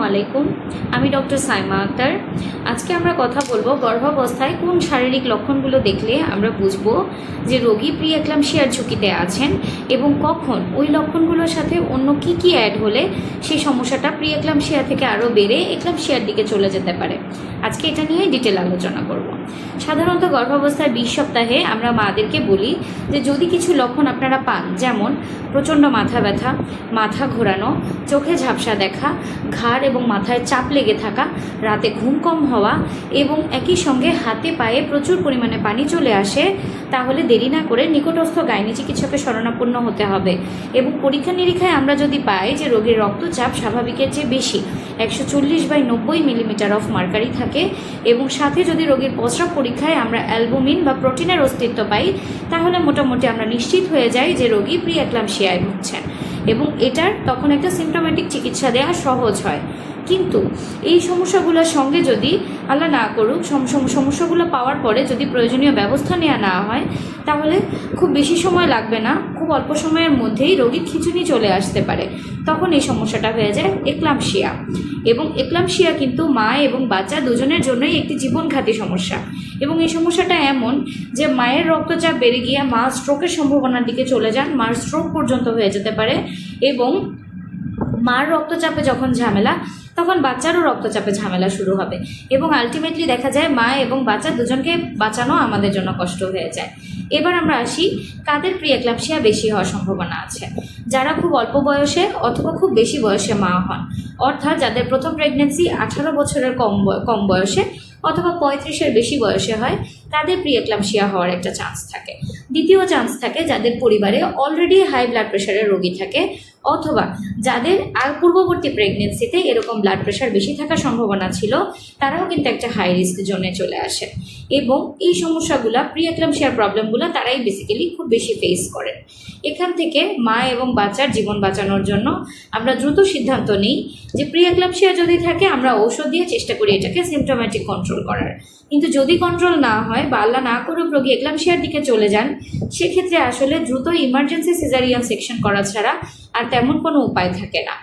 আলাইকুম, আমি ডক্টর সাইমা আক্তার। আজকে আমরা কথা বলবো গর্ভাবস্থায় কোন শারীরিক লক্ষণগুলো দেখলে আমরা বুঝবো যে রোগী প্রি এক্লাম্পসিয়ার ঝুঁকিতে আছেন এবং কখন ওই লক্ষণগুলোর সাথে অন্য কি কি অ্যাড হলে সেই সমস্যাটা প্রি এক্লাম্পসিয়া থেকে আরও বেড়ে এক্লাম্পসিয়ার দিকে চলে যেতে পারে। আজকে এটা নিয়ে ডিটেল আলোচনা করব। সাধারণত গর্ভাবস্থার 20 সপ্তাহে আমরা মাদেরকে বলি যে যদি কিছু লক্ষণ আপনারা পান, যেমন প্রচণ্ড মাথা ব্যথা, মাথা ঘোরানো, চোখে ঝাপসা দেখা, ঘাড় এবং মাথায় চাপ লেগে থাকা, রাতে ঘুম কম হওয়া এবং একই সঙ্গে হাতে পায়ে প্রচুর পরিমাণে পানি চলে আসে, তাহলে দেরি না করে নিকটস্থ গাইনি চিকিৎসকের শরণাপন্ন হতে হবে। এবং পরীক্ষা নিরীক্ষায় আমরা যদি পাই যে রোগীর রক্তচাপ স্বাভাবিকের চেয়ে বেশি 140/90 মিলিমিটার অফ মার্কারি থাকে এবং সাথে যদি রোগীর প্রস্রাব পরীক্ষায় আমরা অ্যালবুমিন বা প্রোটিনের অস্তিত্ব পাই, তাহলে মোটামুটি আমরা নিশ্চিত হয়ে যাই যে রোগী প্রি এক্লাম্পসিয়ায় ভুগছেন এবং এটার তখন একটা সিমটোম্যাটিক চিকিৎসা দেওয়া সহজ হয়। কিন্তু এই সমস্যাগুলোর সঙ্গে যদি আল্লাহ না করুক সমস্যাগুলো পাওয়ার পরে যদি প্রয়োজনীয় ব্যবস্থা নেওয়া না হয়, তাহলে খুব বেশি সময় লাগবে না, খুব অল্প সময়ের মধ্যেই রোগীর খিঁচুনি চলে আসতে পারে। তখন এই সমস্যাটা হয়ে যায় এক্লাম্পসিয়া। এবং এক্লাম্পসিয়া কিন্তু মা এবং বাচ্চা দুজনের জন্যই একটি জীবনঘাতী সমস্যা। এবং এই সমস্যাটা এমন যে মায়ের রক্তচাপ বেড়ে গিয়ে মা স্ট্রোকের সম্ভাবনার দিকে চলে যান, মার স্ট্রোক পর্যন্ত হয়ে যেতে পারে। এবং মার রক্তচাপে যখন ঝামেলা, তখন বাচ্চারও রক্তচাপে ঝামেলা শুরু হবে এবং আলটিমেটলি দেখা যায় মা এবং বাচ্চা দুজনকে বাঁচানো আমাদের জন্য কষ্ট হয়ে যায়। এবার আমরা আসি কাদের প্রি এক্লাম্পসিয়া বেশি হওয়ার সম্ভাবনা আছে। যারা খুব অল্প বয়সে অথবা খুব বেশি বয়সে মা হন, অর্থাৎ যাদের প্রথম প্রেগনেন্সি 18 বছরের কম বয়সে অথবা 35-এর বেশি বয়সে হয়, তাদের প্রি এক্লাম্পসিয়া হওয়ার একটা চান্স থাকে। দ্বিতীয় চান্স থাকে যাদের পরিবারে অলরেডি হাই ব্লাড প্রেশারের রোগী থাকে অথবা যাদের পূর্ববর্তী প্রেগনেন্সিতে এরকম ব্লাড প্রেশার বেশি থাকার সম্ভাবনা ছিল, তারাও কিন্তু একটা হাই রিস্ক জোনে চলে আসে। এবং এই সমস্যাগুলো প্রি এক্লাম্পসিয়ার প্রবলেমগুলো তারাই বেসিক্যালি খুব বেশি ফেস করেন। এখান থেকে মা এবং বাচ্চার জীবন বাঁচানোর জন্য আমরা দ্রুত সিদ্ধান্ত নিই যে প্রি এক্লাম্পসিয়া যদি থাকে আমরা ঔষধ দিয়ে চেষ্টা করি এটাকে সিমটোম্যাটিক কন্ট্রোল করার। কিন্তু যদি কন্ট্রোল না হয় বা আল্লাহ না করুক রোগী এক্লাম্পসিয়ার দিকে চলে যান, সেক্ষেত্রে আসলে দ্রুত ইমার্জেন্সি সিজারিয়ান সেকশন করা ছাড়া আর তেমন কোনো উপায় থাকে না।